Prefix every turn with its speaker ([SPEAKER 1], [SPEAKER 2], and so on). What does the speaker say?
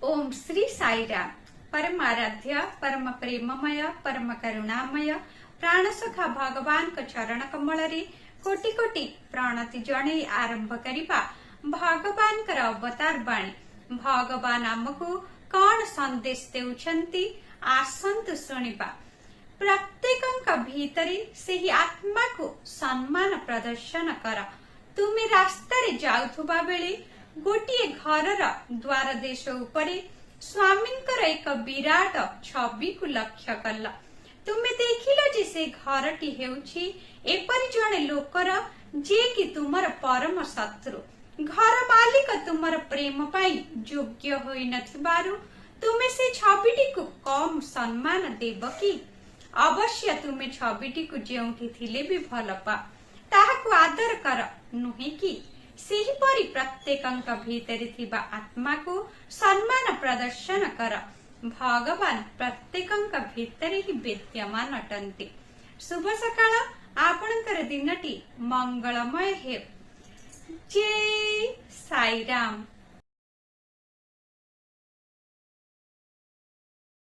[SPEAKER 1] ओम श्री साईराम। परमाराध्य परम प्रेममय परम करुणामय प्राणसखा भगवान का चरण कमल रे कोटि कोटि प्रणति जणे आरंभ करिबा भगवान कर अवतार बाणी। भगवान आमको कौन संदेश देउछंती आसंतु सुनिबा। प्रत्येक भीतरी से ही आत्मा को सम्मान प्रदर्शन कर। तुमे रास्ता रे जाउथुबा बेले गोटे घरर द्वार देश उपरे स्वामींकर एक विराट छवि को लक्ष्य कल। तुमे देखिल जे से घरटी हेउछि एपरि जणे लोकर जे कि तुमर परम शत्रु। घर मालिक तुमर प्रेम पाई योग्य होई नथिबारु तुमे से छविटी को कम सम्मान देब कि? अवश्य तुमे छविटी को जेउठी थिले भी भल पा ताहाकु आदर कर नुहे कि? सेहीपरि प्रत्येकंक भीतरी थिबा आत्मा को सम्मान प्रदर्शन कर। भगवान प्रत्येकंक भीतरी ही विद्यमान अटंती। शुभ सकाळ। आपणकर दिनटी मंगलमय हे। जय साईराम।